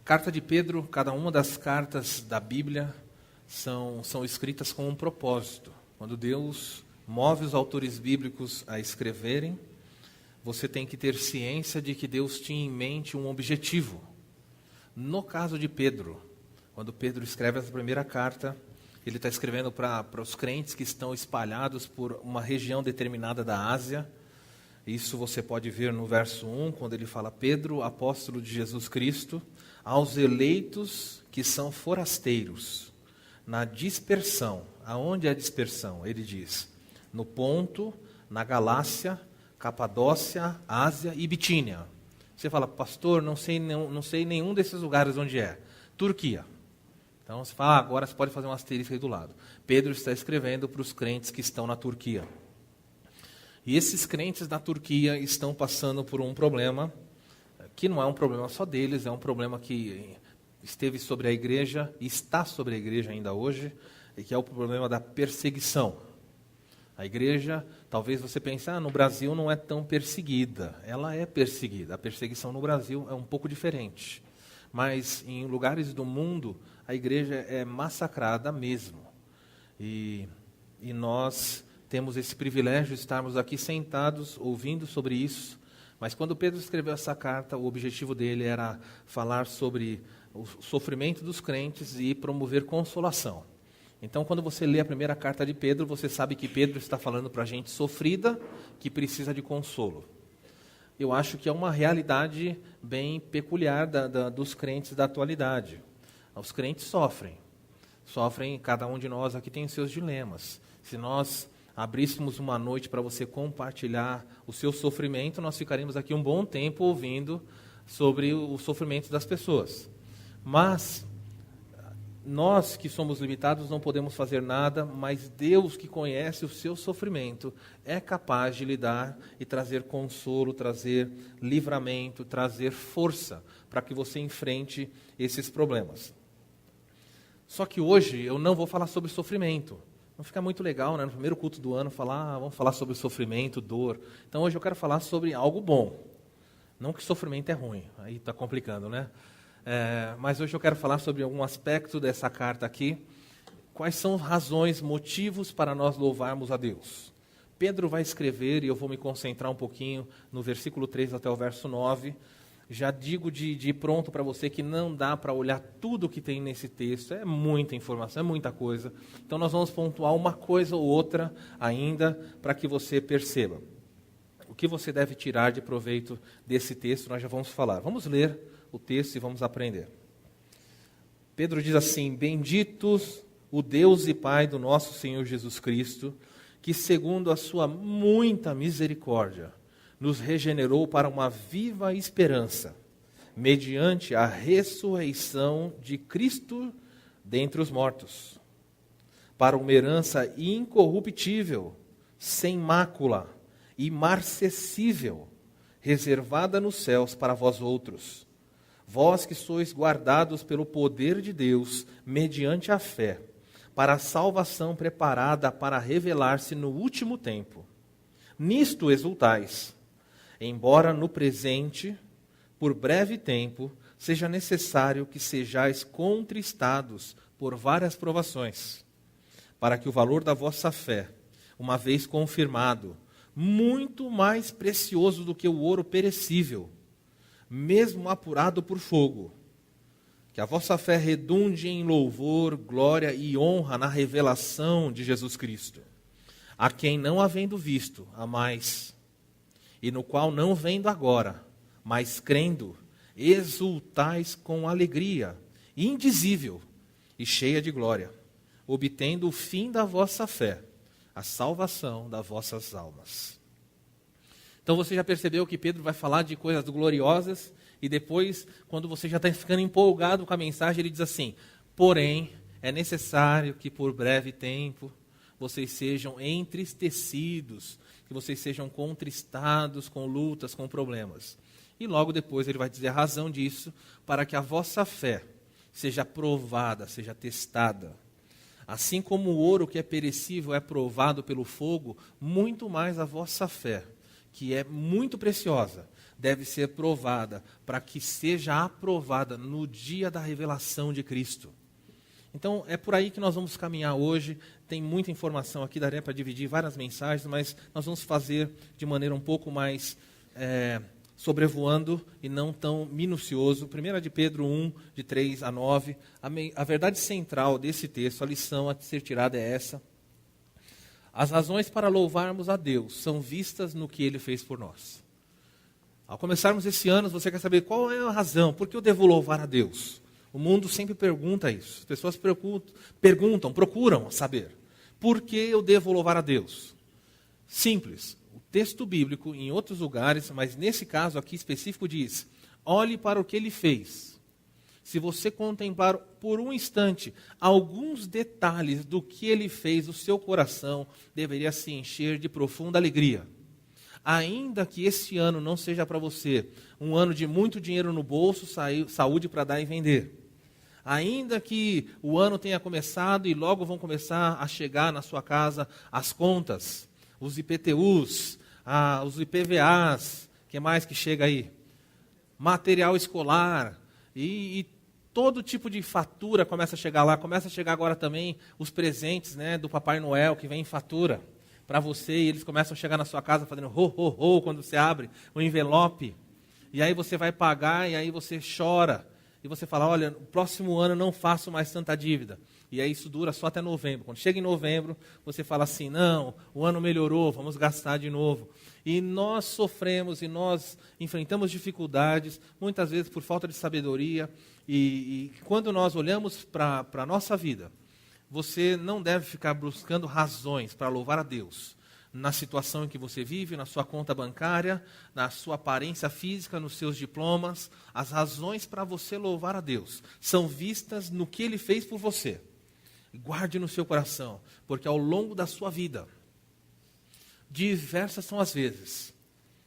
Carta de Pedro, cada uma das cartas da Bíblia são escritas com um propósito. Quando Deus move os autores bíblicos a escreverem, você tem que ter ciência de que Deus tinha em mente um objetivo. No caso de Pedro, quando Pedro escreve essa primeira carta, ele está escrevendo para os crentes que estão espalhados por uma região determinada da Ásia. Isso você pode ver no verso 1, quando ele fala: Pedro, apóstolo de Jesus Cristo, aos eleitos que são forasteiros, na dispersão. Aonde é a dispersão? Ele diz: no Ponto, na Galácia, Capadócia, Ásia e Bitínia. Você fala: pastor, não sei nenhum desses lugares onde é. Turquia. Então você fala: agora você pode fazer um asterisco aí do lado. Pedro está escrevendo para os crentes que estão na Turquia. E esses crentes na Turquia estão passando por um problema, que não é um problema só deles, é um problema que esteve sobre a igreja e está sobre a igreja ainda hoje, e que é o problema da perseguição. A igreja, talvez você pense, no Brasil não é tão perseguida. Ela é perseguida. A perseguição no Brasil é um pouco diferente. Mas em lugares do mundo, a igreja é massacrada mesmo. E nós temos esse privilégio de estarmos aqui sentados, ouvindo sobre isso. Mas quando Pedro escreveu essa carta, o objetivo dele era falar sobre o sofrimento dos crentes e promover consolação. Então, quando você lê a primeira carta de Pedro, você sabe que Pedro está falando para gente sofrida, que precisa de consolo. Eu acho que é uma realidade bem peculiar dos crentes da atualidade. Os crentes sofrem, cada um de nós aqui tem os seus dilemas. Se nós abríssemos uma noite para você compartilhar o seu sofrimento, nós ficaríamos aqui um bom tempo ouvindo sobre o sofrimento das pessoas. Mas nós que somos limitados não podemos fazer nada, mas Deus que conhece o seu sofrimento é capaz de lhe dar e trazer consolo, trazer livramento, trazer força para que você enfrente esses problemas. Só que hoje eu não vou falar sobre sofrimento. Não fica muito legal, né? No primeiro culto do ano, vamos falar sobre sofrimento, dor. Então hoje eu quero falar sobre algo bom. Não que sofrimento é ruim, aí está complicando, né? Mas hoje eu quero falar sobre algum aspecto dessa carta aqui. Quais são razões, motivos para nós louvarmos a Deus? Pedro vai escrever, e eu vou me concentrar um pouquinho no versículo 3 até o verso 9. Já digo de pronto para você que não dá para olhar tudo que tem nesse texto. É muita informação, é muita coisa. Então nós vamos pontuar uma coisa ou outra ainda para que você perceba. O que você deve tirar de proveito desse texto, nós já vamos falar. Vamos ler o texto e vamos aprender. Pedro diz assim: benditos o Deus e Pai do nosso Senhor Jesus Cristo, que segundo a sua muita misericórdia, nos regenerou para uma viva esperança, mediante a ressurreição de Cristo dentre os mortos, para uma herança incorruptível, sem mácula, imarcessível, reservada nos céus para vós outros, vós que sois guardados pelo poder de Deus, mediante a fé, para a salvação preparada para revelar-se no último tempo. Nisto exultais, embora no presente, por breve tempo, seja necessário que sejais contristados por várias provações, para que o valor da vossa fé, uma vez confirmado, muito mais precioso do que o ouro perecível, mesmo apurado por fogo, que a vossa fé redunde em louvor, glória e honra na revelação de Jesus Cristo, a quem não havendo visto, amais, e no qual não vendo agora, mas crendo, exultais com alegria indizível e cheia de glória, obtendo o fim da vossa fé, a salvação das vossas almas. Então você já percebeu que Pedro vai falar de coisas gloriosas, e depois, quando você já está ficando empolgado com a mensagem, ele diz assim: porém, é necessário que por breve tempo vocês sejam entristecidos, que vocês sejam contristados com lutas, com problemas. E logo depois ele vai dizer a razão disso, para que a vossa fé seja provada, seja testada. Assim como o ouro que é perecível é provado pelo fogo, muito mais a vossa fé, que é muito preciosa, deve ser provada para que seja aprovada no dia da revelação de Cristo. Então, é por aí que nós vamos caminhar hoje. Tem muita informação aqui, daria para dividir várias mensagens, mas nós vamos fazer de maneira um pouco mais sobrevoando e não tão minucioso. 1 de Pedro 1, de 3 a 9. A verdade central desse texto, a lição a ser tirada é essa. As razões para louvarmos a Deus são vistas no que Ele fez por nós. Ao começarmos esse ano, você quer saber qual é a razão, por que eu devo louvar a Deus? O mundo sempre pergunta isso. As pessoas perguntam, procuram saber. Por que eu devo louvar a Deus? Simples. O texto bíblico, em outros lugares, mas nesse caso aqui específico, diz: olhe para o que Ele fez. Se você contemplar por um instante alguns detalhes do que Ele fez, o seu coração deveria se encher de profunda alegria. Ainda que esse ano não seja para você um ano de muito dinheiro no bolso, saúde para dar e vender. Ainda que o ano tenha começado e logo vão começar a chegar na sua casa as contas, os IPTUs, os IPVAs, o que mais que chega aí? Material escolar e todo tipo de fatura começa a chegar lá. Começa a chegar agora também os presentes, né, do Papai Noel, que vem em fatura para você, e eles começam a chegar na sua casa fazendo ho, ho, ho, quando você abre o envelope. E aí você vai pagar, e aí você chora. E você fala, olha, no próximo ano não faço mais tanta dívida. E aí isso dura só até novembro. Quando chega em novembro, você fala assim, não, o ano melhorou, vamos gastar de novo. E nós sofremos e nós enfrentamos dificuldades, muitas vezes por falta de sabedoria. E quando nós olhamos para a nossa vida, você não deve ficar buscando razões para louvar a Deus na situação em que você vive, na sua conta bancária, na sua aparência física, nos seus diplomas. As razões para você louvar a Deus são vistas no que Ele fez por você. Guarde no seu coração, porque ao longo da sua vida, diversas são as vezes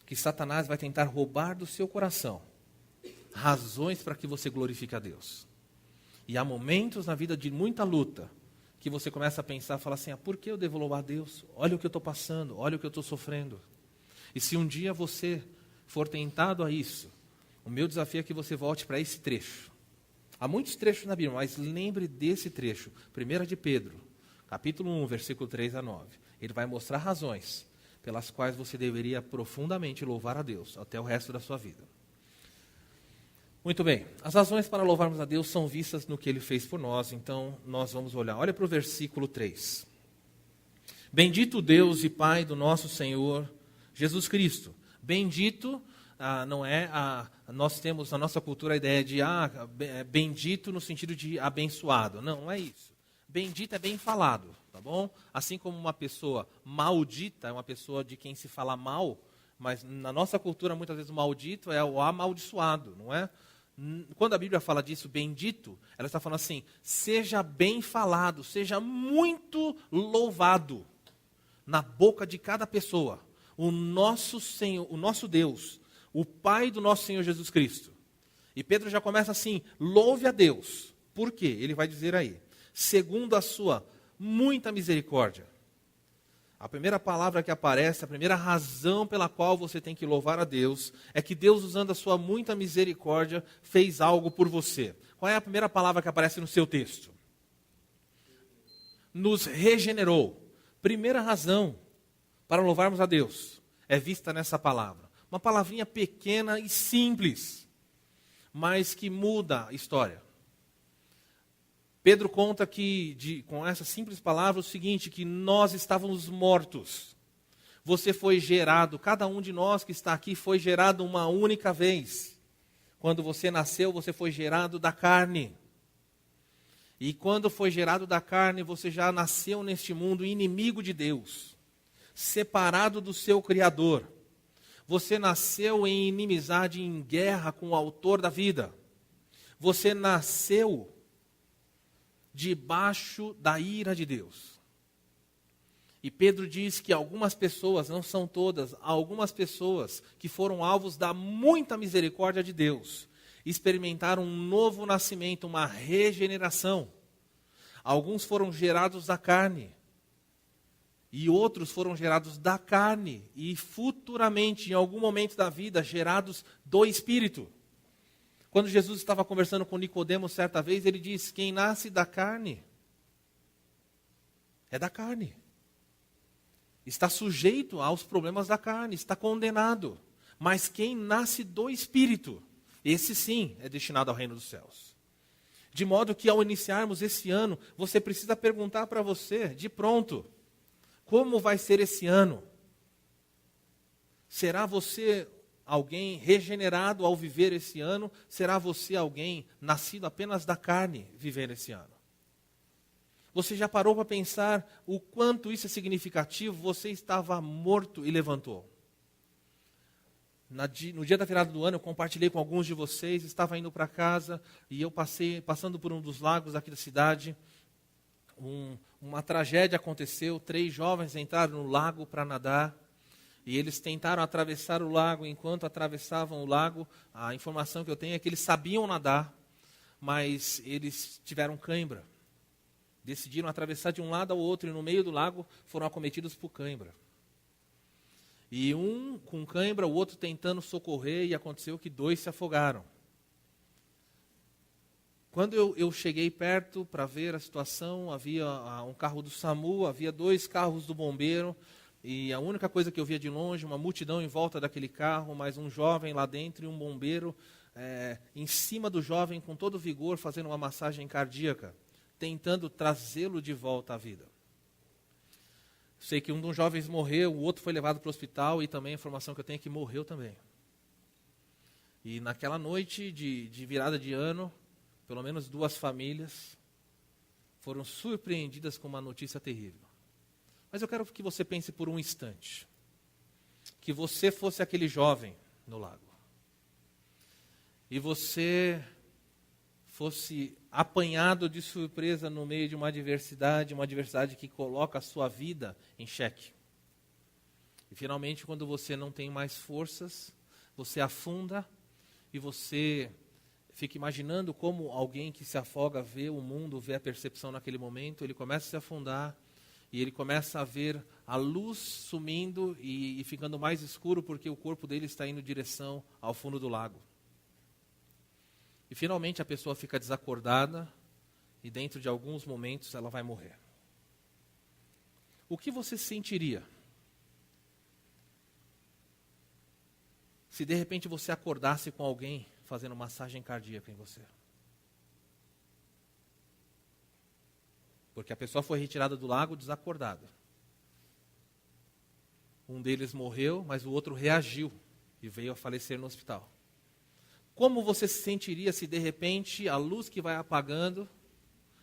que Satanás vai tentar roubar do seu coração razões para que você glorifique a Deus. E há momentos na vida de muita luta que você começa a pensar, fala assim, por que eu devo louvar a Deus? Olha o que eu estou passando, olha o que eu estou sofrendo. E se um dia você for tentado a isso, o meu desafio é que você volte para esse trecho. Há muitos trechos na Bíblia, mas lembre desse trecho. 1 de Pedro, capítulo 1, versículo 3 a 9. Ele vai mostrar razões pelas quais você deveria profundamente louvar a Deus até o resto da sua vida. Muito bem, as razões para louvarmos a Deus são vistas no que Ele fez por nós, então nós vamos olhar. Olha para o versículo 3. Bendito Deus e Pai do nosso Senhor Jesus Cristo. Bendito não é, nós temos na nossa cultura a ideia de bendito no sentido de abençoado. Não é isso. Bendito é bem falado, tá bom? Assim como uma pessoa maldita é uma pessoa de quem se fala mal, mas na nossa cultura muitas vezes o maldito é o amaldiçoado, não é? Quando a Bíblia fala disso, bendito, ela está falando assim, seja bem falado, seja muito louvado na boca de cada pessoa. O nosso Senhor, o nosso Deus, o Pai do nosso Senhor Jesus Cristo. E Pedro já começa assim, louve a Deus. Por quê? Ele vai dizer aí, segundo a sua muita misericórdia. A primeira palavra que aparece, a primeira razão pela qual você tem que louvar a Deus, é que Deus, usando a sua muita misericórdia, fez algo por você. Qual é a primeira palavra que aparece no seu texto? Nos regenerou. Primeira razão para louvarmos a Deus é vista nessa palavra. Uma palavrinha pequena e simples, mas que muda a história. Pedro conta que, com essa simples palavra, o seguinte, que nós estávamos mortos. Você foi gerado, cada um de nós que está aqui foi gerado uma única vez. Quando você nasceu, você foi gerado da carne. E quando foi gerado da carne, você já nasceu neste mundo inimigo de Deus, separado do seu Criador. Você nasceu em inimizade, em guerra com o autor da vida. Você nasceu debaixo da ira de Deus. E Pedro diz que algumas pessoas, não são todas, algumas pessoas que foram alvos da muita misericórdia de Deus, experimentaram um novo nascimento, uma regeneração. Alguns foram gerados da carne. E outros foram gerados da carne e futuramente, em algum momento da vida, gerados do Espírito. Quando Jesus estava conversando com Nicodemos certa vez, ele disse: quem nasce da carne é da carne. Está sujeito aos problemas da carne, está condenado. Mas quem nasce do Espírito, esse sim é destinado ao reino dos céus. De modo que ao iniciarmos esse ano, você precisa perguntar para você, de pronto: como vai ser esse ano? Será você alguém regenerado ao viver esse ano? Será você alguém nascido apenas da carne viver esse ano? Você já parou para pensar o quanto isso é significativo? Você estava morto e levantou. No dia da virada do ano, eu compartilhei com alguns de vocês, estava indo para casa e eu passando por um dos lagos aqui da cidade. Uma tragédia aconteceu, 3 jovens entraram no lago para nadar e eles tentaram atravessar o lago. Enquanto atravessavam o lago, a informação que eu tenho é que eles sabiam nadar, mas eles tiveram cãibra. Decidiram atravessar de um lado ao outro e no meio do lago foram acometidos por cãibra. E um com cãibra, o outro tentando socorrer, e aconteceu que 2 se afogaram. Quando eu cheguei perto para ver a situação, havia um carro do SAMU, havia 2 carros do bombeiro, e a única coisa que eu via de longe, uma multidão em volta daquele carro, mas um jovem lá dentro e um bombeiro em cima do jovem com todo vigor, fazendo uma massagem cardíaca, tentando trazê-lo de volta à vida. Sei que um dos jovens morreu, o outro foi levado para o hospital, e também a informação que eu tenho é que morreu também. E naquela noite de virada de ano, pelo menos 2 famílias foram surpreendidas com uma notícia terrível. Mas eu quero que você pense por um instante, que você fosse aquele jovem no lago, e você fosse apanhado de surpresa no meio de uma adversidade que coloca a sua vida em xeque. E finalmente, quando você não tem mais forças, você afunda e você fica imaginando como alguém que se afoga vê o mundo, vê a percepção naquele momento. Ele começa a se afundar e ele começa a ver a luz sumindo e ficando mais escuro porque o corpo dele está indo em direção ao fundo do lago. E finalmente a pessoa fica desacordada e dentro de alguns momentos ela vai morrer. O que você sentiria se de repente você acordasse com alguém fazendo massagem cardíaca em você? Porque a pessoa foi retirada do lago desacordada. Um deles morreu, mas o outro reagiu e veio a falecer no hospital. Como você se sentiria se de repente a luz que vai apagando,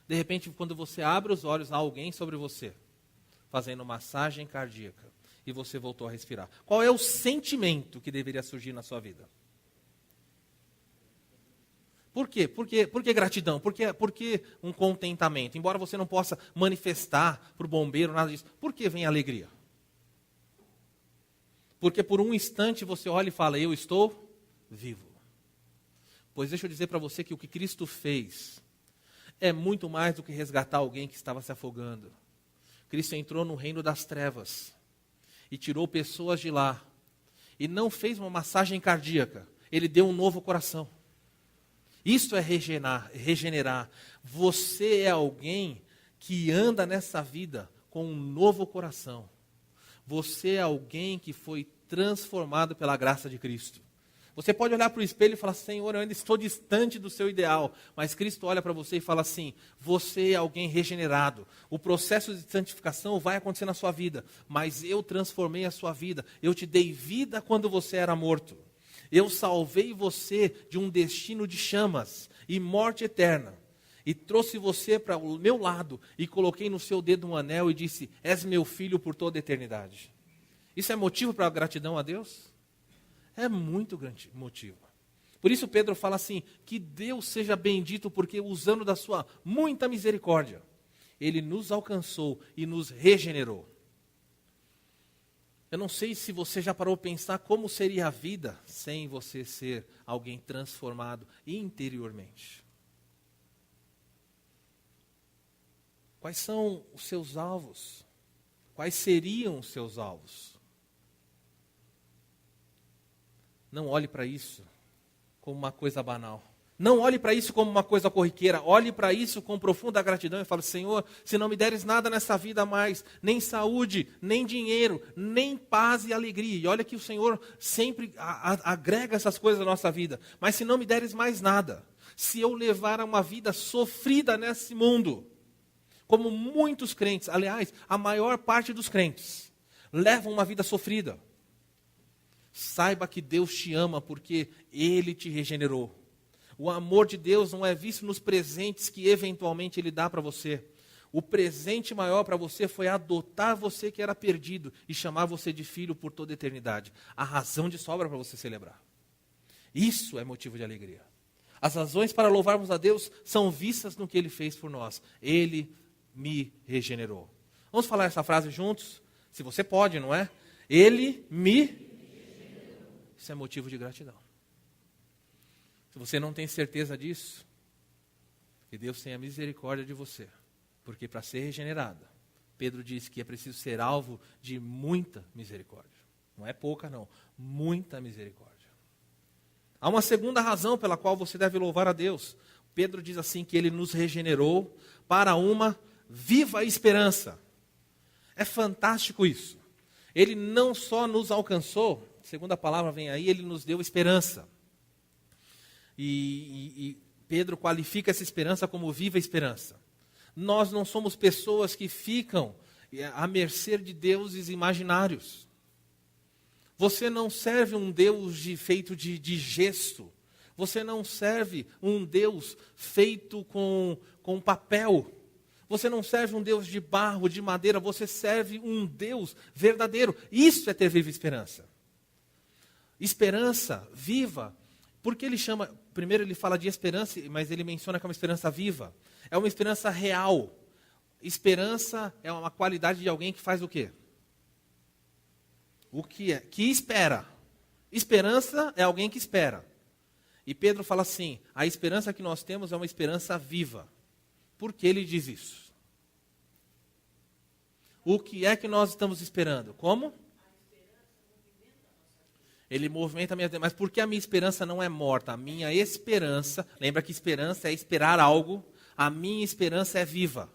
de repente quando você abre os olhos há alguém sobre você, fazendo massagem cardíaca, e você voltou a respirar? Qual é o sentimento que deveria surgir na sua vida? Por quê? Por que gratidão? Por que um contentamento? Embora você não possa manifestar para o bombeiro nada disso, por que vem alegria? Porque por um instante você olha e fala: eu estou vivo. Pois deixa eu dizer para você que o que Cristo fez é muito mais do que resgatar alguém que estava se afogando. Cristo entrou no reino das trevas e tirou pessoas de lá. E não fez uma massagem cardíaca, ele deu um novo coração. Isso é regenerar. Você é alguém que anda nessa vida com um novo coração. Você é alguém que foi transformado pela graça de Cristo. Você pode olhar para o espelho e falar: Senhor, eu ainda estou distante do seu ideal. Mas Cristo olha para você e fala assim: você é alguém regenerado. O processo de santificação vai acontecer na sua vida, mas eu transformei a sua vida. Eu te dei vida quando você era morto. Eu salvei você de um destino de chamas e morte eterna. E trouxe você para o meu lado e coloquei no seu dedo um anel e disse: és meu filho por toda a eternidade. Isso é motivo para gratidão a Deus? É muito grande motivo. Por isso Pedro fala assim: que Deus seja bendito, porque usando da sua muita misericórdia, Ele nos alcançou e nos regenerou. Eu não sei se você já parou para pensar como seria a vida sem você ser alguém transformado interiormente. Quais são os seus alvos? quais seriam os seus alvos. Não olhe para isso como uma coisa banal. Não olhe para isso como uma coisa corriqueira. Olhe para isso com profunda gratidão e fale: Senhor, se não me deres nada nessa vida mais, nem saúde, nem dinheiro, nem paz e alegria. E olha que o Senhor sempre agrega essas coisas na nossa vida. Mas se não me deres mais nada, se eu levar a uma vida sofrida nesse mundo, como muitos crentes, aliás, a maior parte dos crentes, levam uma vida sofrida, saiba que Deus te ama porque Ele te regenerou. O amor de Deus não é visto nos presentes que eventualmente Ele dá para você. O presente maior para você foi adotar você que era perdido e chamar você de filho por toda a eternidade. A razão de sobra para você celebrar. Isso é motivo de alegria. As razões para louvarmos a Deus são vistas no que Ele fez por nós. Ele me regenerou. Vamos falar essa frase juntos? Se você pode, não é? Ele me regenerou. Isso é motivo de gratidão. Se você não tem certeza disso, que Deus tenha misericórdia de você. Porque para ser regenerada, Pedro diz que é preciso ser alvo de muita misericórdia. Não é pouca, não. Muita misericórdia. Há uma segunda razão pela qual você deve louvar a Deus. Pedro diz assim que Ele nos regenerou para uma viva esperança. É fantástico isso. Ele não só nos alcançou, segunda palavra vem aí, Ele nos deu esperança. E Pedro qualifica essa esperança como viva esperança. Nós não somos pessoas que ficam à mercê de deuses imaginários. Você não serve um Deus feito de gesto. Você não serve um Deus feito com papel. Você não serve um Deus de barro, de madeira. Você serve um Deus verdadeiro. Isso é ter viva esperança. Esperança viva. Porque ele chama, primeiro ele fala de esperança, mas ele menciona que é uma esperança viva. É uma esperança real. Esperança é uma qualidade de alguém que faz o quê? O que é? Que espera. Esperança é alguém que espera. E Pedro fala assim, a esperança que nós temos é uma esperança viva. Por que ele diz isso? O que é que nós estamos esperando? Como? Ele movimenta a minha vida. Mas por que a minha esperança não é morta? A minha esperança, lembra que esperança é esperar algo, a minha esperança é viva.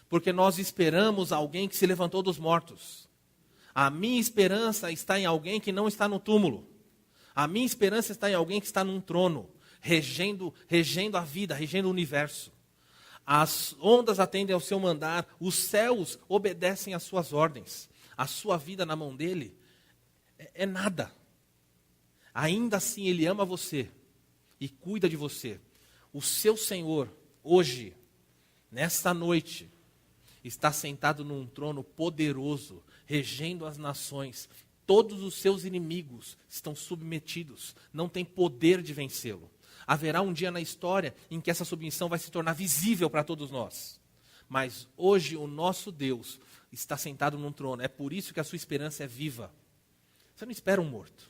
Porque nós esperamos alguém que se levantou dos mortos. A minha esperança está em alguém que não está no túmulo. A minha esperança está em alguém que está num trono, regendo a vida, regendo o universo. As ondas atendem ao seu mandar, os céus obedecem às suas ordens. A sua vida na mão dele é nada. Ainda assim Ele ama você e cuida de você. O seu Senhor, hoje, nesta noite, está sentado num trono poderoso, regendo as nações. Todos os seus inimigos estão submetidos, não tem poder de vencê-lo. Haverá um dia na história em que essa submissão vai se tornar visível para todos nós. Mas hoje o nosso Deus está sentado num trono. É por isso que a sua esperança é viva. Você não espera um morto.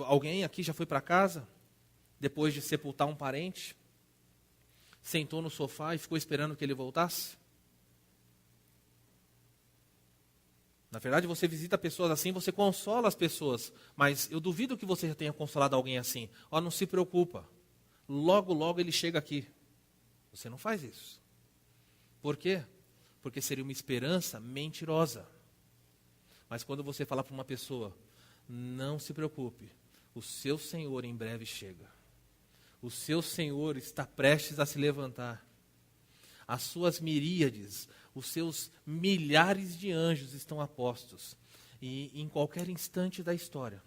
Alguém aqui já foi para casa, depois de sepultar um parente, sentou no sofá e ficou esperando que ele voltasse? Na verdade, você visita pessoas assim, você consola as pessoas, mas eu duvido que você já tenha consolado alguém assim. Ó, não se preocupa, logo, logo ele chega aqui. Você não faz isso. Por quê? Porque seria uma esperança mentirosa. Mas quando você falar para uma pessoa, não se preocupe, o seu Senhor em breve chega. O seu Senhor está prestes a se levantar. As suas miríades, os seus milhares de anjos estão a postos. E em qualquer instante da história,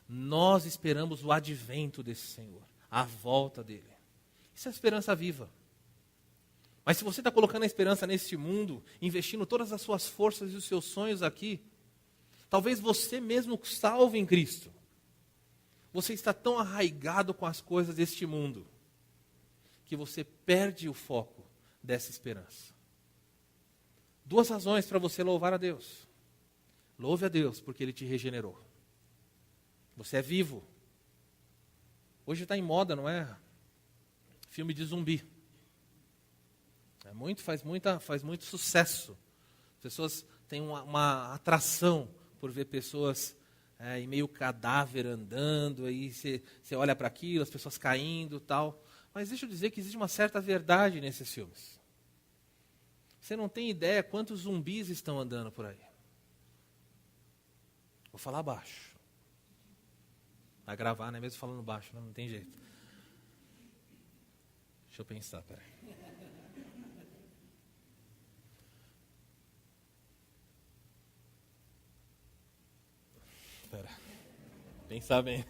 nós esperamos o advento desse Senhor, a volta dele. Isso é esperança viva. Mas se você está colocando a esperança neste mundo, investindo todas as suas forças e os seus sonhos aqui, talvez você mesmo salve em Cristo. Você está tão arraigado com as coisas deste mundo, que você perde o foco dessa esperança. Duas razões para você louvar a Deus. Louve a Deus porque Ele te regenerou. Você é vivo. Hoje está em moda, não é? Filme de zumbi. Faz muito sucesso. As pessoas têm uma atração por ver pessoas em meio cadáver andando, aí você olha para aquilo, as pessoas caindo e tal. Mas deixa eu dizer que existe uma certa verdade nesses filmes. Você não tem ideia quantos zumbis estão andando por aí. Vou falar baixo. Vai gravar, né? Mesmo falando baixo, não tem jeito. Deixa eu pensar, peraí. Espera. Pensar bem.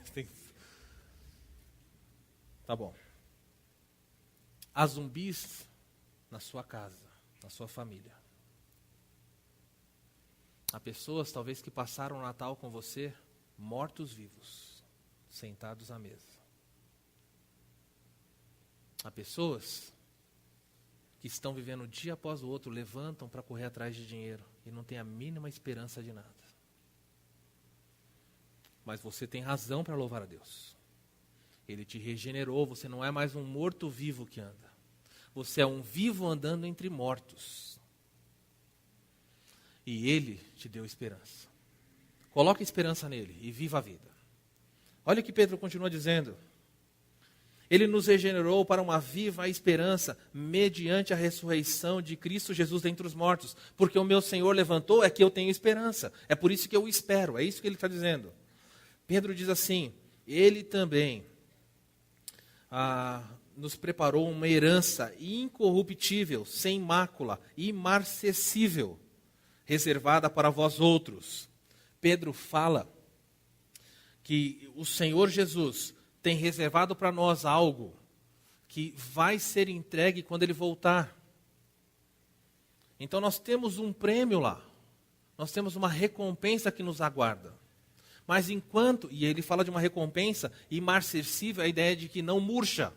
Tá bom. Há zumbis na sua casa, na sua família. Há pessoas, talvez, que passaram o Natal com você, mortos-vivos, sentados à mesa. Há pessoas que estão vivendo dia após o outro, levantam para correr atrás de dinheiro e não têm a mínima esperança de nada. Mas você tem razão para louvar a Deus. Ele te regenerou, você não é mais um morto-vivo que anda. Você é um vivo andando entre mortos. E Ele te deu esperança. Coloque esperança nele e viva a vida. Olha o que Pedro continua dizendo. Ele nos regenerou para uma viva esperança, mediante a ressurreição de Cristo Jesus dentre os mortos. Porque o meu Senhor levantou, é que eu tenho esperança. É por isso que eu espero, é isso que ele está dizendo. Pedro diz assim, ele também nos preparou uma herança incorruptível, sem mácula, imarcessível, reservada para vós outros. Pedro fala que o Senhor Jesus tem reservado para nós algo que vai ser entregue quando Ele voltar. Então nós temos um prêmio lá, nós temos uma recompensa que nos aguarda. Mas enquanto, e ele fala de uma recompensa imarcessível, a ideia de que não murcha,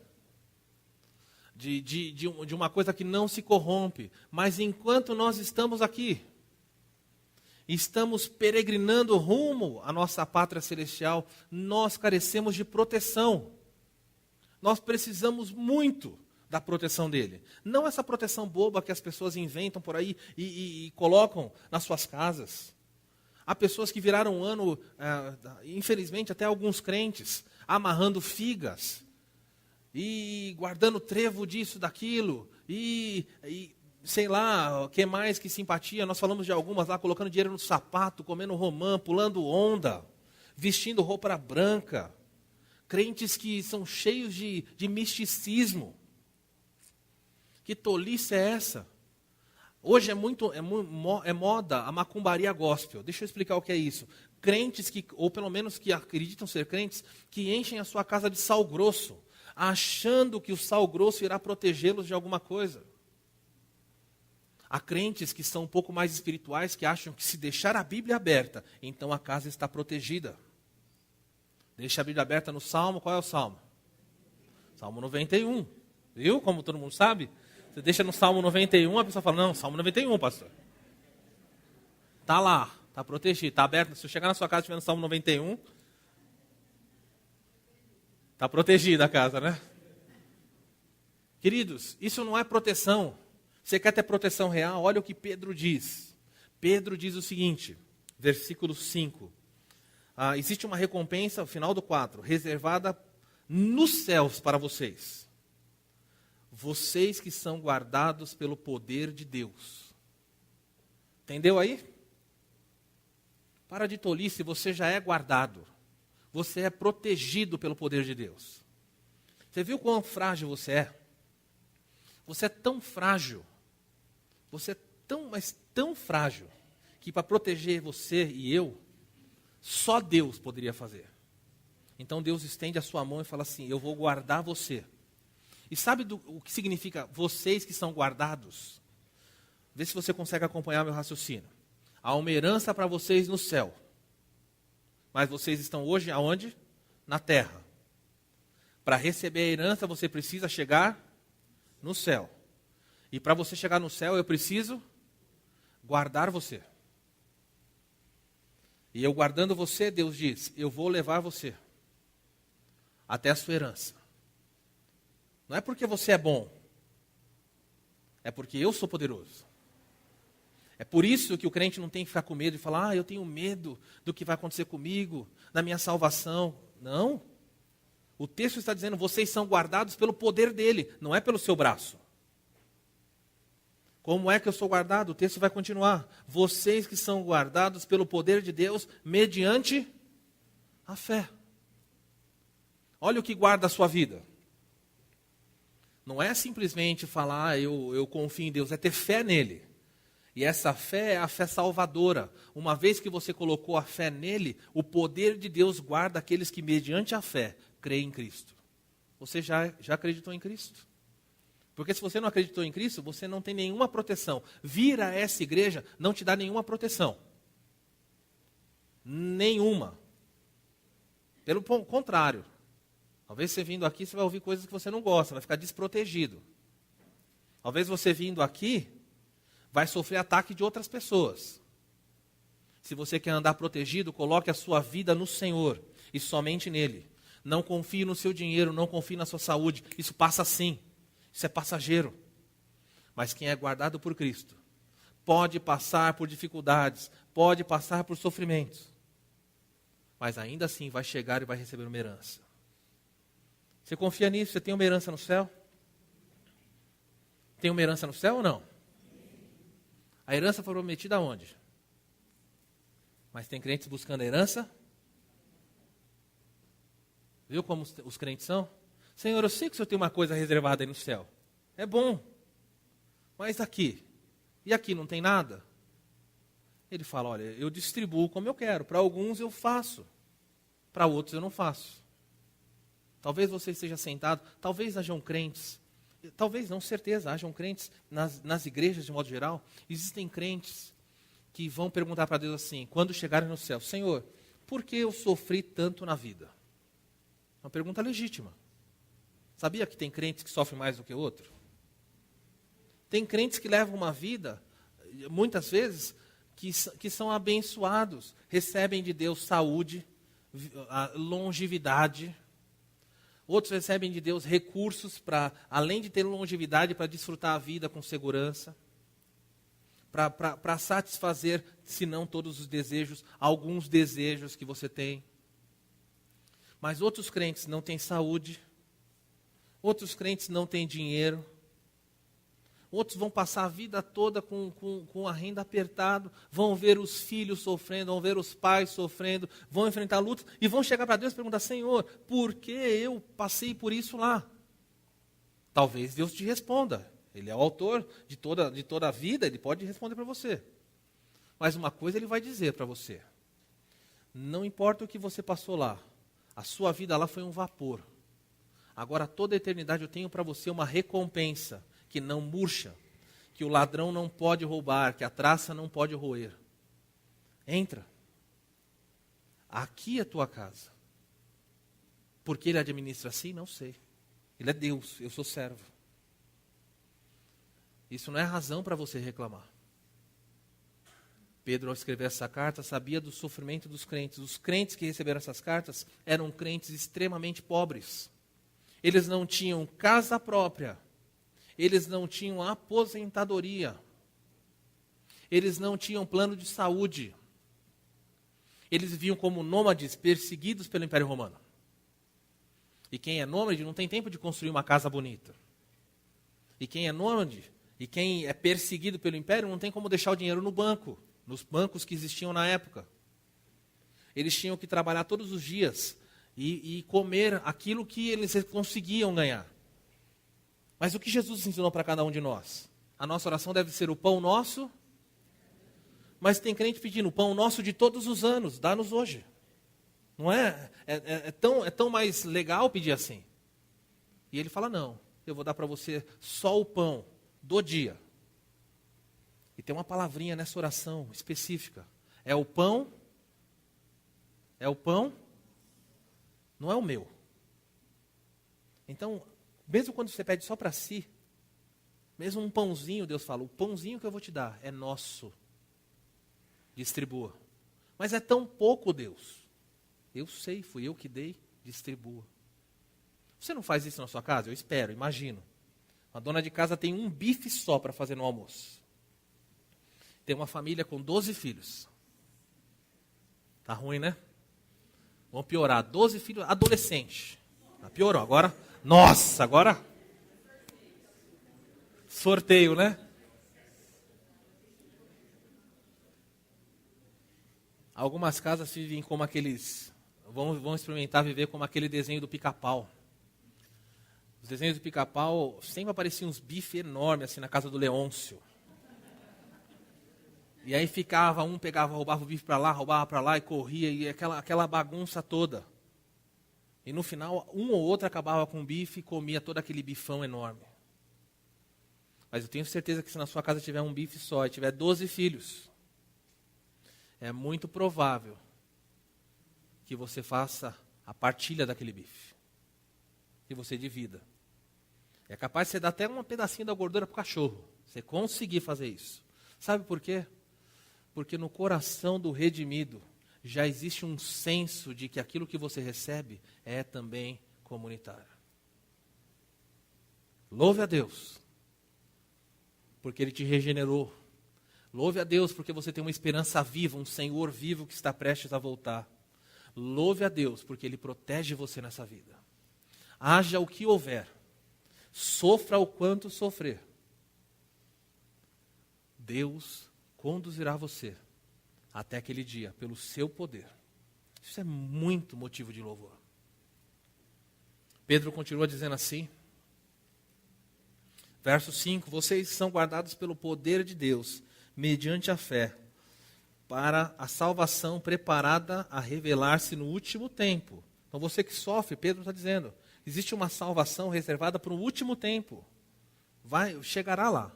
de uma coisa que não se corrompe. Mas enquanto nós estamos aqui, estamos peregrinando rumo à nossa pátria celestial, nós carecemos de proteção. Nós precisamos muito da proteção dele. Não essa proteção boba que as pessoas inventam por aí e colocam nas suas casas. Há pessoas que viraram um ano, infelizmente até alguns crentes, amarrando figas e guardando trevo disso, daquilo, e sei lá, o que mais que simpatia, nós falamos de algumas lá, colocando dinheiro no sapato, comendo romã, pulando onda, vestindo roupa branca, crentes que são cheios de misticismo. Que tolice é essa? Hoje é moda a macumbaria gospel. Deixa eu explicar o que é isso. Crentes, ou pelo menos que acreditam ser crentes, que enchem a sua casa de sal grosso, achando que o sal grosso irá protegê-los de alguma coisa. Há crentes que são um pouco mais espirituais, que acham que se deixar a Bíblia aberta, então a casa está protegida. Deixa a Bíblia aberta no Salmo, qual é o Salmo? Salmo 91. Viu como todo mundo sabe? Você deixa no Salmo 91, a pessoa fala, não, Salmo 91, pastor. Está lá, está protegido, está aberto. Se eu chegar na sua casa e estiver no Salmo 91, está protegida a casa, né? Queridos, isso não é proteção. Você quer ter proteção real? Olha o que Pedro diz. Pedro diz o seguinte, versículo 5. Existe uma recompensa, final do 4, reservada nos céus para vocês. Vocês que são guardados pelo poder de Deus. Entendeu aí? Para de tolice, você já é guardado. Você é protegido pelo poder de Deus. Você viu quão frágil você é? Você é tão frágil. Você é mas tão frágil, que para proteger você e eu, só Deus poderia fazer. Então Deus estende a sua mão e fala assim, eu vou guardar você. E sabe o que significa vocês que são guardados? Vê se você consegue acompanhar meu raciocínio. Há uma herança para vocês no céu. Mas vocês estão hoje aonde? Na terra. Para receber a herança você precisa chegar no céu. E para você chegar no céu eu preciso guardar você. E eu guardando você, Deus diz, eu vou levar você até a sua herança. Não é porque você é bom. É porque eu sou poderoso. É por isso que o crente não tem que ficar com medo e falar, eu tenho medo do que vai acontecer comigo, da minha salvação. Não. O texto está dizendo, vocês são guardados pelo poder dele, não é pelo seu braço. Como é que eu sou guardado? O texto vai continuar. Vocês que são guardados pelo poder de Deus, mediante a fé. Olha o que guarda a sua vida. Não é simplesmente falar, eu confio em Deus, é ter fé nele. E essa fé é a fé salvadora. Uma vez que você colocou a fé nele, o poder de Deus guarda aqueles que, mediante a fé, creem em Cristo. Você já acreditou em Cristo? Porque se você não acreditou em Cristo, você não tem nenhuma proteção. Vir a essa igreja não te dá nenhuma proteção. Nenhuma. Pelo contrário. Talvez você vindo aqui, você vai ouvir coisas que você não gosta, vai ficar desprotegido. Talvez você vindo aqui, vai sofrer ataque de outras pessoas. Se você quer andar protegido, coloque a sua vida no Senhor e somente nele. Não confie no seu dinheiro, não confie na sua saúde. Isso passa sim. Isso é passageiro. Mas quem é guardado por Cristo pode passar por dificuldades, pode passar por sofrimentos. Mas ainda assim vai chegar e vai receber uma herança. Você confia nisso? Você tem uma herança no céu? Tem uma herança no céu ou não? A herança foi prometida aonde? Mas tem crentes buscando a herança? Viu como os crentes são? Senhor, eu sei que o Senhor tem uma coisa reservada aí no céu. É bom. Mas aqui? E aqui não tem nada? Ele fala, olha, eu distribuo como eu quero. Para alguns eu faço. Para outros eu não faço. Talvez você esteja sentado. Talvez hajam crentes. Talvez não, certeza, hajam crentes nas igrejas de modo geral. Existem crentes que vão perguntar para Deus assim, quando chegarem no céu, Senhor, por que eu sofri tanto na vida? Uma pergunta legítima. Sabia que tem crentes que sofrem mais do que outro? Tem crentes que levam uma vida, muitas vezes, que são abençoados, recebem de Deus saúde, longevidade. Outros recebem de Deus recursos para, além de ter longevidade, para desfrutar a vida com segurança. Para satisfazer, se não todos os desejos, alguns desejos que você tem. Mas outros crentes não têm saúde. Outros crentes não têm dinheiro. Outros vão passar a vida toda com a renda apertada, vão ver os filhos sofrendo, vão ver os pais sofrendo, vão enfrentar lutas e vão chegar para Deus e perguntar, Senhor, por que eu passei por isso lá? Talvez Deus te responda. Ele é o autor de toda a vida, ele pode responder para você. Mas uma coisa ele vai dizer para você. Não importa o que você passou lá, a sua vida lá foi um vapor. Agora toda a eternidade eu tenho para você uma recompensa que não murcha, que o ladrão não pode roubar, que a traça não pode roer. Entra. Aqui é a tua casa. Por que ele administra assim? Não sei. Ele é Deus, eu sou servo. Isso não é razão para você reclamar. Pedro, ao escrever essa carta, sabia do sofrimento dos crentes. Os crentes que receberam essas cartas eram crentes extremamente pobres. Eles não tinham casa própria. Eles não tinham aposentadoria. Eles não tinham plano de saúde. Eles viviam como nômades perseguidos pelo Império Romano. E quem é nômade não tem tempo de construir uma casa bonita. E quem é nômade e quem é perseguido pelo Império não tem como deixar o dinheiro no banco, nos bancos que existiam na época. Eles tinham que trabalhar todos os dias e comer aquilo que eles conseguiam ganhar. Mas o que Jesus ensinou para cada um de nós? A nossa oração deve ser o pão nosso, mas tem crente pedindo o pão nosso de todos os anos, dá-nos hoje. Não é? É tão mais legal pedir assim. E ele fala, não, eu vou dar para você só o pão do dia. E tem uma palavrinha nessa oração específica. É o pão, não é o meu. Então, mesmo quando você pede só para si, mesmo um pãozinho, Deus fala, o pãozinho que eu vou te dar é nosso. Distribua. Mas é tão pouco, Deus. Eu sei, fui eu que dei, distribua. Você não faz isso na sua casa? Eu espero, imagino. A dona de casa tem um bife só para fazer no almoço. Tem uma família com 12 filhos. Tá ruim, né? Vamos piorar. 12 filhos, adolescente. Piorou. Agora, nossa, agora... Sorteio, né? Algumas casas vivem como aqueles... Vão experimentar viver como aquele desenho do Pica-Pau. Os desenhos do Pica-Pau sempre apareciam uns bifes enormes assim na casa do Leôncio. E aí ficava, um pegava, roubava o bife para lá e corria, e aquela bagunça toda. E no final, um ou outro acabava com o bife e comia todo aquele bifão enorme. Mas eu tenho certeza que se na sua casa tiver um bife só e tiver 12 filhos, é muito provável que você faça a partilha daquele bife. Que você divida. É capaz de você dar até um pedacinho da gordura para o cachorro. Você conseguir fazer isso. Sabe por quê? Porque no coração do redimido já existe um senso de que aquilo que você recebe é também comunitário. Louve a Deus, porque Ele te regenerou. Louve a Deus, porque você tem uma esperança viva, um Senhor vivo que está prestes a voltar. Louve a Deus, porque Ele protege você nessa vida. Haja o que houver, sofra o quanto sofrer, Deus conduzirá você até aquele dia, pelo seu poder. Isso é muito motivo de louvor. Pedro continua dizendo assim, verso 5, vocês são guardados pelo poder de Deus, mediante a fé, para a salvação preparada a revelar-se no último tempo. Então você que sofre, Pedro está dizendo, existe uma salvação reservada para o último tempo. Chegará lá.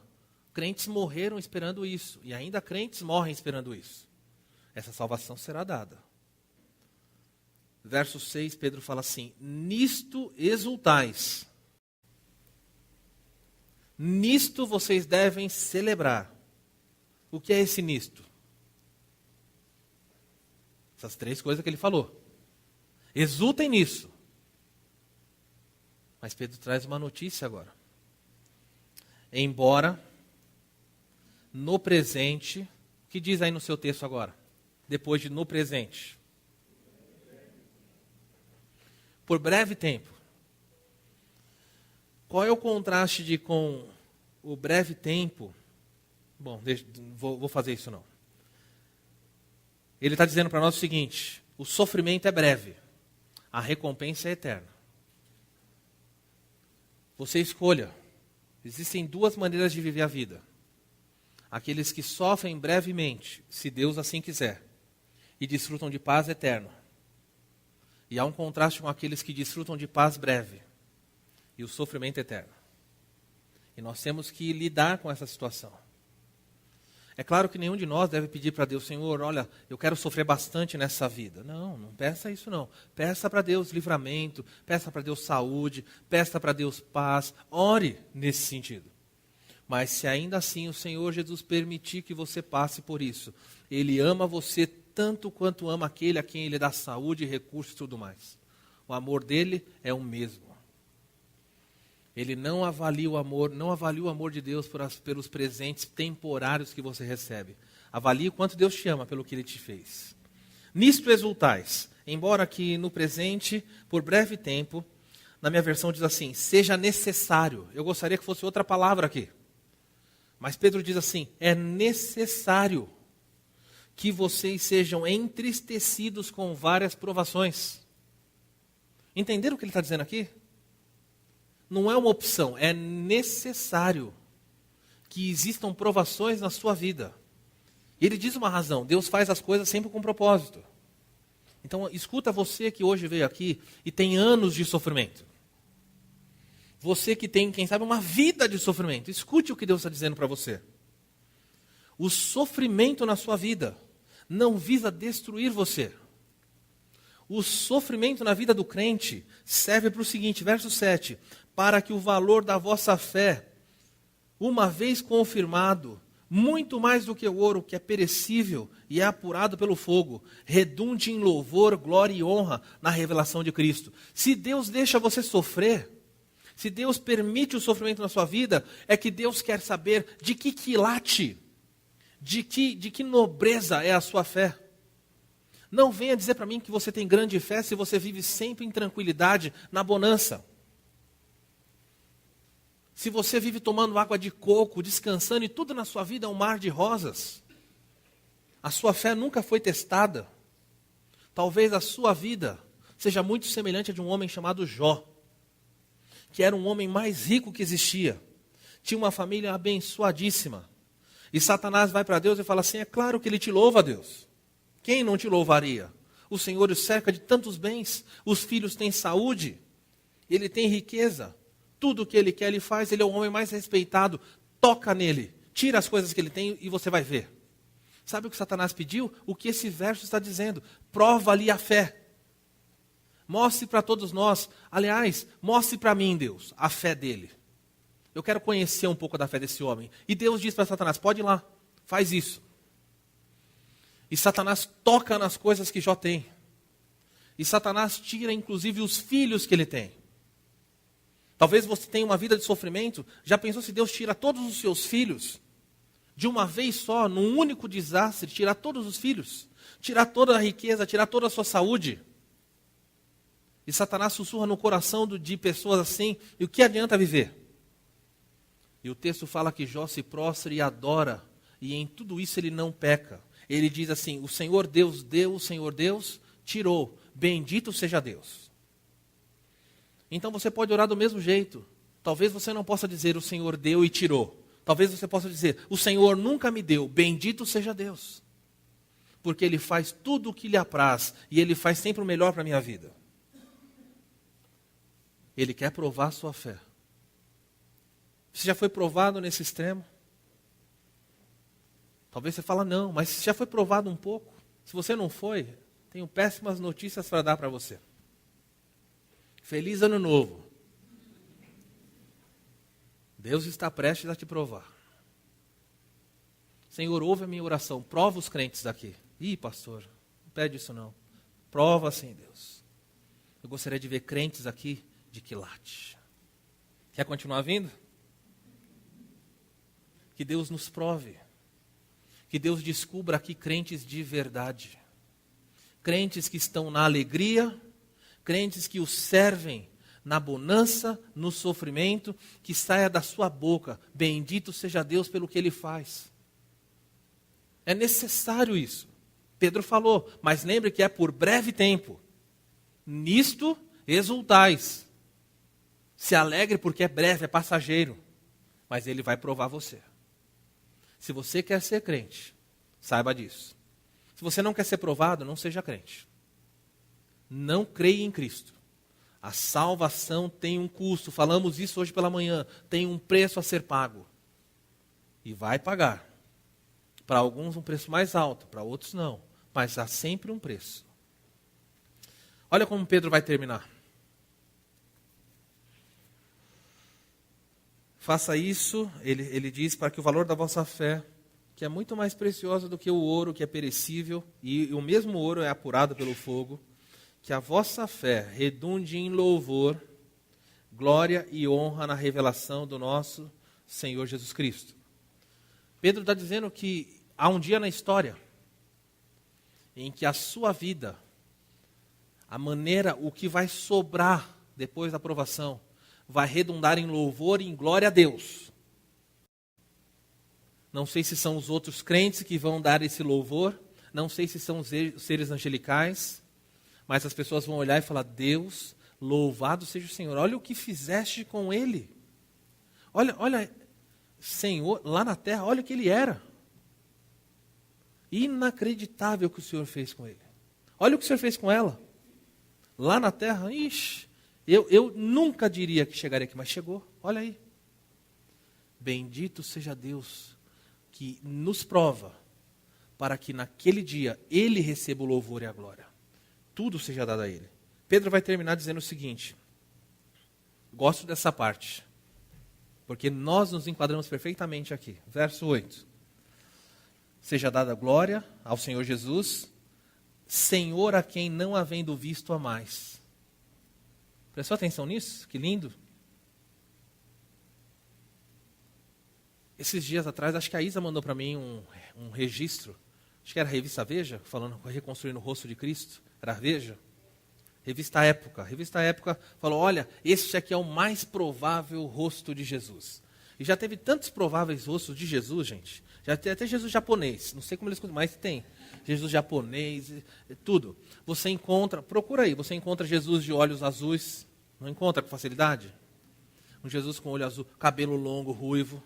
Crentes morreram esperando isso, e ainda crentes morrem esperando isso. Essa salvação será dada. Verso 6, Pedro fala assim, nisto exultais. Nisto vocês devem celebrar. O que é esse nisto? Essas três coisas que ele falou. Exultem nisso. Mas Pedro traz uma notícia agora. Embora, no presente, o que diz aí no seu texto agora? Depois de no presente. Por breve tempo. Qual é o contraste com o breve tempo? Bom, vou fazer isso não. Ele está dizendo para nós o seguinte, o sofrimento é breve, a recompensa é eterna. Você escolha. Existem duas maneiras de viver a vida. Aqueles que sofrem brevemente, se Deus assim quiser, e desfrutam de paz eterna. E há um contraste com aqueles que desfrutam de paz breve e o sofrimento eterno. E nós temos que lidar com essa situação. É claro que nenhum de nós deve pedir para Deus, Senhor, olha, eu quero sofrer bastante nessa vida. Não, não peça isso não. Peça para Deus livramento, peça para Deus saúde, peça para Deus paz. Ore nesse sentido. Mas se ainda assim o Senhor Jesus permitir que você passe por isso, Ele ama você tanto quanto ama aquele a quem Ele dá saúde, recursos e tudo mais. O amor dele é o mesmo. Ele não avalia o amor de Deus pelos presentes temporários que você recebe. Avalie o quanto Deus te ama pelo que Ele te fez. Nisto exultais, embora que no presente, por breve tempo, na minha versão diz assim, seja necessário. Eu gostaria que fosse outra palavra aqui. Mas Pedro diz assim, é necessário que vocês sejam entristecidos com várias provações. Entenderam o que ele está dizendo aqui? Não é uma opção, é necessário que existam provações na sua vida. E ele diz uma razão, Deus faz as coisas sempre com propósito. Então, escuta você que hoje veio aqui e tem anos de sofrimento. Você que tem, quem sabe, uma vida de sofrimento. Escute o que Deus está dizendo para você. O sofrimento na sua vida não visa destruir você. O sofrimento na vida do crente serve para o seguinte, verso 7. Para que o valor da vossa fé, uma vez confirmado, muito mais do que o ouro que é perecível e é apurado pelo fogo, redunde em louvor, glória e honra na revelação de Cristo. Se Deus deixa você sofrer, Se Deus permite o sofrimento na sua vida, é que Deus quer saber de que quilate, de que nobreza é a sua fé. Não venha dizer para mim que você tem grande fé se você vive sempre em tranquilidade, na bonança. Se você vive tomando água de coco, descansando e tudo na sua vida é um mar de rosas. A sua fé nunca foi testada. Talvez a sua vida seja muito semelhante a de um homem chamado Jó, que era um homem mais rico que existia. Tinha uma família abençoadíssima. E Satanás vai para Deus e fala assim, é claro que ele te louva, Deus. Quem não te louvaria? O Senhor o cerca de tantos bens, os filhos têm saúde, ele tem riqueza. Tudo o que ele quer, ele faz, ele é o homem mais respeitado. Toca nele, tira as coisas que ele tem e você vai ver. Sabe o que Satanás pediu? O que esse verso está dizendo. Prova-lhe a fé. Mostre para todos nós, aliás, mostre para mim, Deus, a fé dele. Eu quero conhecer um pouco da fé desse homem. E Deus diz para Satanás, pode ir lá, faz isso. E Satanás toca nas coisas que Jó tem. E Satanás tira inclusive os filhos que ele tem. Talvez você tenha uma vida de sofrimento. Já pensou se Deus tira todos os seus filhos? De uma vez só, num único desastre, tirar todos os filhos? Tirar toda a riqueza, tirar toda a sua saúde? E Satanás sussurra no coração de pessoas assim, e o que adianta viver? E o texto fala que Jó se prostra e adora, e em tudo isso ele não peca. Ele diz assim, o Senhor Deus deu, o Senhor Deus tirou, bendito seja Deus. Então você pode orar do mesmo jeito. Talvez você não possa dizer, o Senhor deu e tirou. Talvez você possa dizer, o Senhor nunca me deu, bendito seja Deus. Porque Ele faz tudo o que lhe apraz, e Ele faz sempre o melhor para a minha vida. Ele quer provar a sua fé. Você já foi provado nesse extremo? Talvez você fale, não, mas já foi provado um pouco. Se você não foi, tenho péssimas notícias para dar para você. Feliz ano novo. Deus está prestes a te provar. Senhor, ouve a minha oração, prova os crentes daqui. Ih, pastor, não pede isso não. Prova sim, Deus. Eu gostaria de ver crentes aqui de quilate. Quer continuar vindo? Que Deus nos prove. Que Deus descubra aqui crentes de verdade. Crentes que estão na alegria, crentes que o servem na bonança, no sofrimento, que saia da sua boca, bendito seja Deus pelo que Ele faz. É necessário isso. Pedro falou, mas lembre que é por breve tempo. Nisto exultais. Se alegre porque é breve, é passageiro. Mas Ele vai provar você. Se você quer ser crente, saiba disso. Se você não quer ser provado, não seja crente. Não creia em Cristo. A salvação tem um custo, falamos isso hoje pela manhã, tem um preço a ser pago. E vai pagar. Para alguns um preço mais alto, para outros não. Mas há sempre um preço. Olha como Pedro vai terminar. Faça isso, ele diz, para que o valor da vossa fé, que é muito mais preciosa do que o ouro, que é perecível, e o mesmo ouro é apurado pelo fogo, que a vossa fé redunde em louvor, glória e honra na revelação do nosso Senhor Jesus Cristo. Pedro está dizendo que há um dia na história em que a sua vida, a maneira, o que vai sobrar depois da provação, vai redundar em louvor e em glória a Deus. Não sei se são os outros crentes que vão dar esse louvor, não sei se são os seres angelicais, mas as pessoas vão olhar e falar, Deus, louvado seja o Senhor. Olha o que fizeste com ele. Olha, Senhor, lá na terra, olha o que ele era. Inacreditável o que o Senhor fez com ele. Olha o que o Senhor fez com ela. Lá na terra, ixi, eu nunca diria que chegaria aqui, mas chegou. Olha aí. Bendito seja Deus que nos prova para que naquele dia Ele receba o louvor e a glória. Tudo seja dado a Ele. Pedro vai terminar dizendo o seguinte. Gosto dessa parte. Porque nós nos enquadramos perfeitamente aqui. Verso 8. Seja dada glória ao Senhor Jesus, Senhor a quem não havendo visto a mais. Prestou atenção nisso? Que lindo. Esses dias atrás, acho que a Isa mandou para mim um registro, acho que era a revista Veja, falando, reconstruindo o rosto de Cristo, era a Veja. Revista Época. Revista Época falou, olha, este aqui é o mais provável rosto de Jesus. E já teve tantos prováveis rostos de Jesus, gente. Já tem até Jesus japonês, não sei como eles... mas tem. Jesus japonês, tudo. Você encontra, procura aí, você encontra Jesus de olhos azuis, não encontra com facilidade? Um Jesus com olho azul, cabelo longo, ruivo.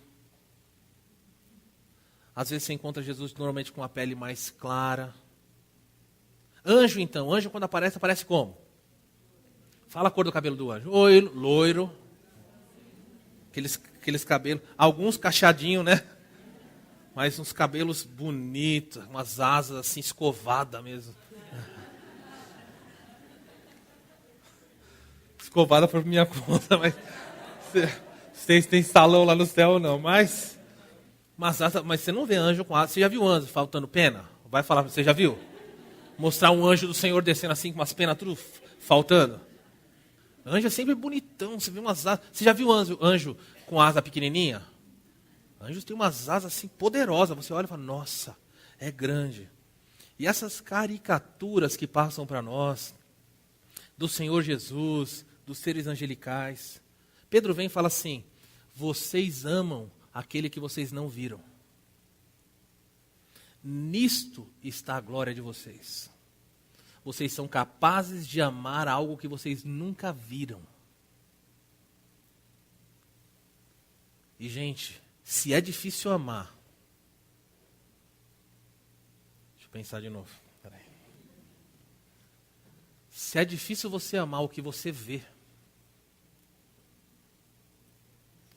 Às vezes você encontra Jesus normalmente com a pele mais clara. Anjo então, anjo quando aparece, aparece como? Fala a cor do cabelo do anjo. Loiro. Aqueles cabelos, alguns cacheadinhos, né? Mas uns cabelos bonitos, umas asas assim, escovadas mesmo. Escovada por minha conta, mas vocês têm salão lá no céu não, mas você não vê anjo com asas. Você já viu anjo faltando pena? Vai falar, você já viu? Mostrar um anjo do Senhor descendo assim com umas penas tudo faltando. Anjo é sempre bonitão, você vê umas asas. Você já viu anjo com asa pequenininha? Anjos têm umas asas assim poderosas. Você olha e fala, nossa, é grande. E essas caricaturas que passam para nós, do Senhor Jesus, dos seres angelicais. Pedro vem e fala assim, vocês amam aquele que vocês não viram. Nisto está a glória de vocês. Vocês são capazes de amar algo que vocês nunca viram. E, gente, se é difícil amar... Deixa eu pensar de novo. Peraí. Se é difícil você amar o que você vê,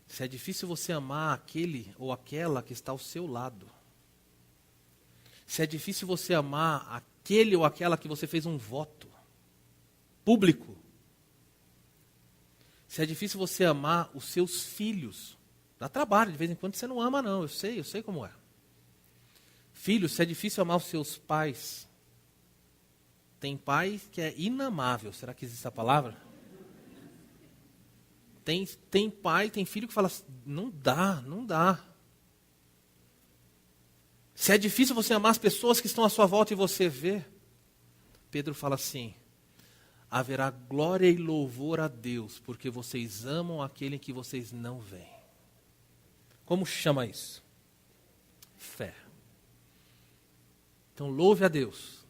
se é difícil você amar aquele ou aquela que está ao seu lado, se é difícil você amar aquele ou aquela que você fez um voto público, se é difícil você amar os seus filhos, dá trabalho, de vez em quando você não ama não, eu sei como é. Filhos, se é difícil amar os seus pais, tem pai que é inamável, será que existe essa palavra? Tem pai, tem filho que fala, não dá. Se é difícil você amar as pessoas que estão à sua volta e você vê, Pedro fala assim, haverá glória e louvor a Deus, porque vocês amam aquele que vocês não veem. Como chama isso? Fé. Então louve a Deus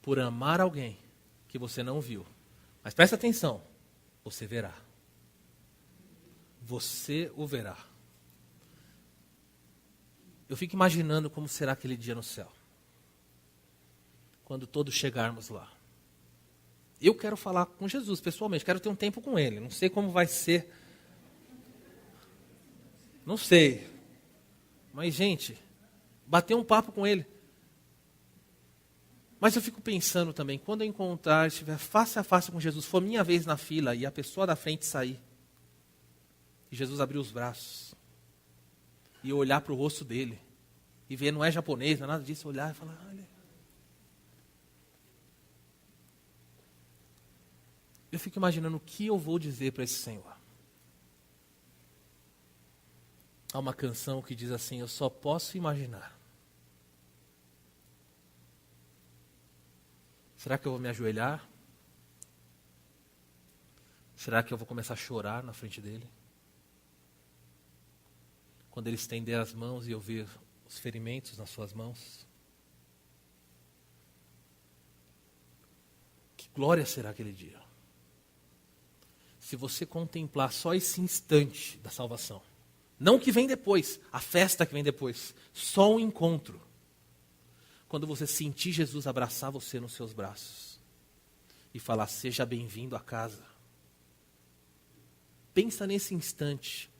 por amar alguém que você não viu. Mas presta atenção, você verá. Você o verá. Eu fico imaginando como será aquele dia no céu. Quando todos chegarmos lá. Eu quero falar com Jesus pessoalmente, quero ter um tempo com Ele. Não sei como vai ser. Não sei. Mas, gente, bater um papo com Ele. Mas eu fico pensando também, quando eu encontrar, estiver face a face com Jesus, for minha vez na fila e a pessoa da frente sair, e Jesus abrir os braços, e eu olhar para o rosto dele, e ver, não é japonês, não é nada disso, olhar e falar, olha. Eu fico imaginando o que eu vou dizer para esse Senhor. Há uma canção que diz assim, eu só posso imaginar. Será que eu vou me ajoelhar? Será que eu vou começar a chorar na frente dele? Quando ele estender as mãos e eu ver os ferimentos nas suas mãos? Que glória será aquele dia? Se você contemplar só esse instante da salvação. Não o que vem depois, a festa que vem depois. Só um encontro. Quando você sentir Jesus abraçar você nos seus braços. E falar, seja bem-vindo a casa. Pensa nesse instante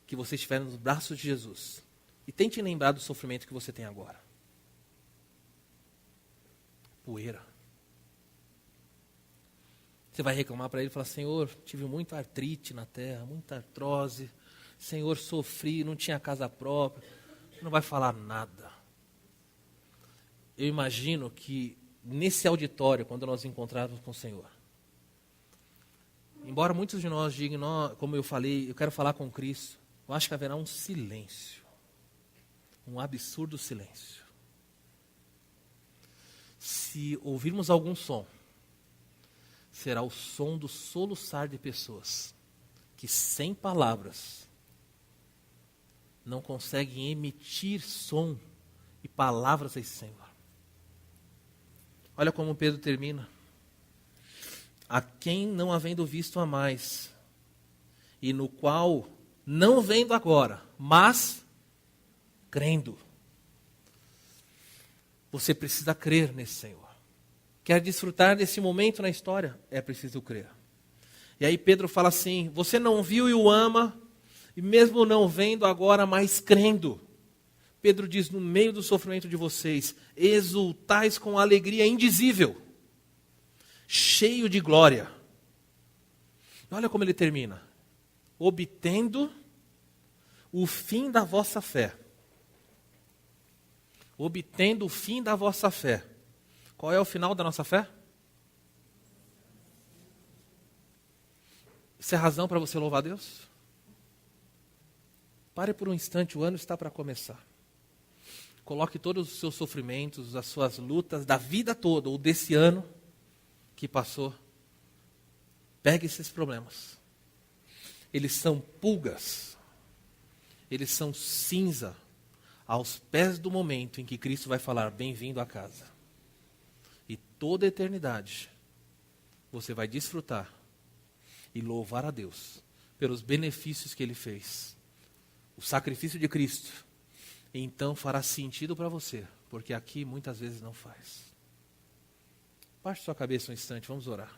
que você estiver nos braços de Jesus. E tente lembrar do sofrimento que você tem agora. Poeira. Você vai reclamar para ele e falar, Senhor, tive muita artrite na terra, muita artrose. Senhor, sofri, não tinha casa própria. Você não vai falar nada. Eu imagino que nesse auditório, quando nós nos encontrarmos com o Senhor, embora muitos de nós digam, como eu falei, eu quero falar com Cristo. eu acho que haverá um silêncio, um absurdo silêncio. Se ouvirmos algum som, será o som do soluçar de pessoas que, sem palavras, não conseguem emitir som e palavras a esse Senhor. Olha como Pedro termina. A quem não havendo visto a mais, e no qual não vendo agora, mas crendo. Você precisa crer nesse Senhor. Quer desfrutar desse momento na história? É preciso crer. E aí Pedro fala assim, você não viu e o ama, e mesmo não vendo agora, mas crendo. Pedro diz, no meio do sofrimento de vocês, exultais com alegria indizível, cheio de glória. Olha como ele termina. Obtendo o fim da vossa fé. Obtendo o fim da vossa fé. Qual é o final da nossa fé? Isso é razão para você louvar a Deus? Pare por um instante, o ano está para começar. Coloque todos os seus sofrimentos, as suas lutas da vida toda, ou desse ano que passou. Pegue esses problemas. Eles são pulgas. Eles são cinza aos pés do momento em que Cristo vai falar, bem-vindo à casa. E toda a eternidade você vai desfrutar e louvar a Deus pelos benefícios que Ele fez. O sacrifício de Cristo. Então fará sentido para você, porque aqui muitas vezes não faz. Baixe sua cabeça um instante, vamos orar.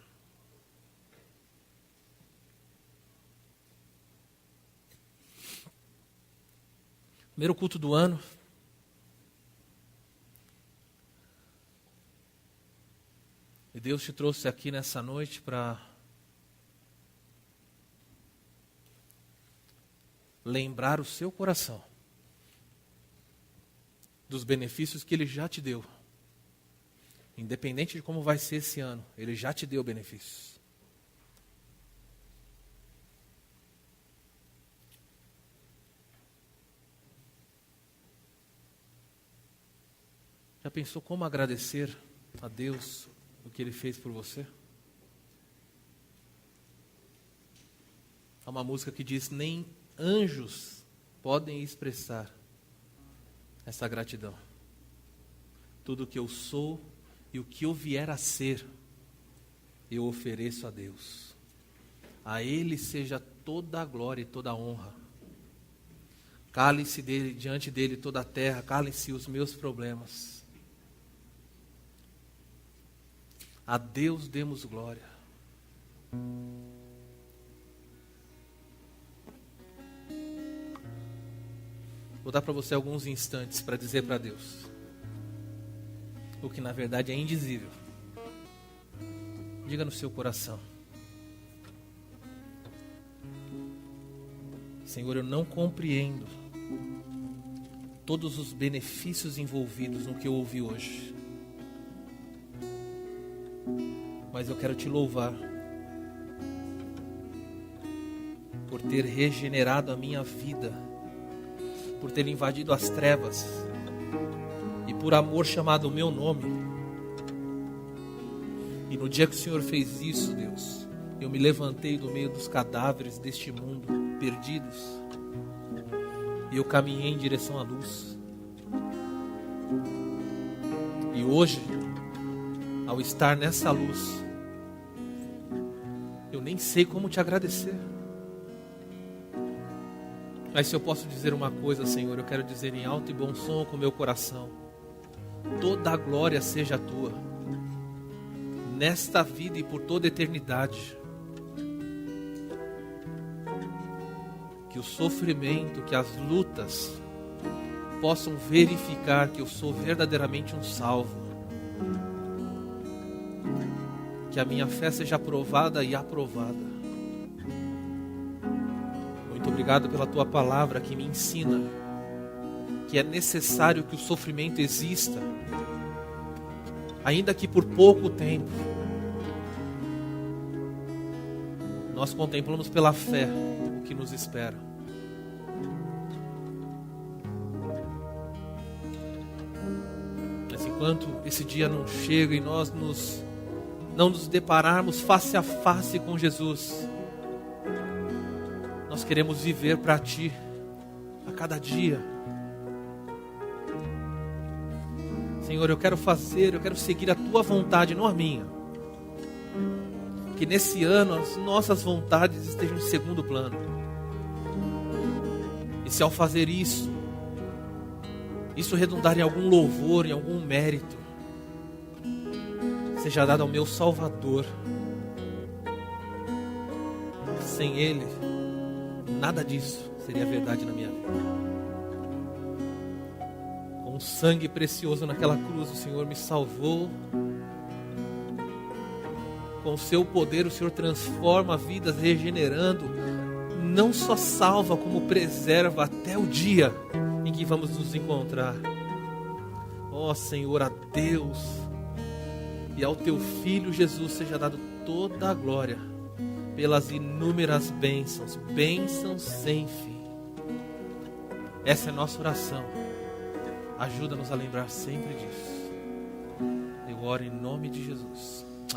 Primeiro culto do ano. E Deus te trouxe aqui nessa noite para lembrar o seu coração dos benefícios que Ele já te deu. Independente de como vai ser esse ano, Ele já te deu benefícios. Já pensou como agradecer a Deus o que Ele fez por você? Há uma música que diz, nem anjos podem expressar essa gratidão. Tudo o que eu sou e o que eu vier a ser, eu ofereço a Deus. A Ele seja toda a glória e toda a honra. Cale-se diante dEle toda a terra, calem-se os meus problemas. A Deus demos glória. Vou dar para você alguns instantes para dizer para Deus o que na verdade é indizível. Diga no seu coração: Senhor, eu não compreendo todos os benefícios envolvidos no que eu ouvi hoje, mas eu quero te louvar por ter regenerado a minha vida, por ter invadido as trevas e por amor chamado o meu nome. E no dia que o Senhor fez isso, Deus, eu me levantei do meio dos cadáveres deste mundo perdidos e eu caminhei em direção à luz. E hoje, ao estar nessa luz, eu nem sei como te agradecer. Mas se eu posso dizer uma coisa, Senhor, eu quero dizer em alto e bom som com o meu coração: toda a glória seja tua, nesta vida e por toda a eternidade. Que o sofrimento, que as lutas possam verificar que eu sou verdadeiramente um salvo. Que a minha fé seja aprovada e aprovada. Obrigado pela tua palavra que me ensina que é necessário que o sofrimento exista, ainda que por pouco tempo. Nós contemplamos pela fé o que nos espera. enquanto esse dia não chega e nós não nos depararmos face a face com Jesus, nós queremos viver para Ti a cada dia. Senhor, eu quero seguir a Tua vontade, não a minha. Que nesse ano as nossas vontades estejam em segundo plano. E se ao fazer isso redundar em algum louvor, em algum mérito, seja dado ao meu Salvador. Sem Ele, nada disso seria verdade na minha vida. Com o sangue precioso naquela cruz, o Senhor me salvou. Com o seu poder, o Senhor transforma vidas, regenerando. Não só salva, como preserva até o dia em que vamos nos encontrar. Ó Senhor, a Deus e ao Teu Filho Jesus seja dado toda a glória pelas inúmeras bênçãos sem fim. Essa é a nossa oração. Ajuda-nos a lembrar sempre disso. Eu oro em nome de Jesus.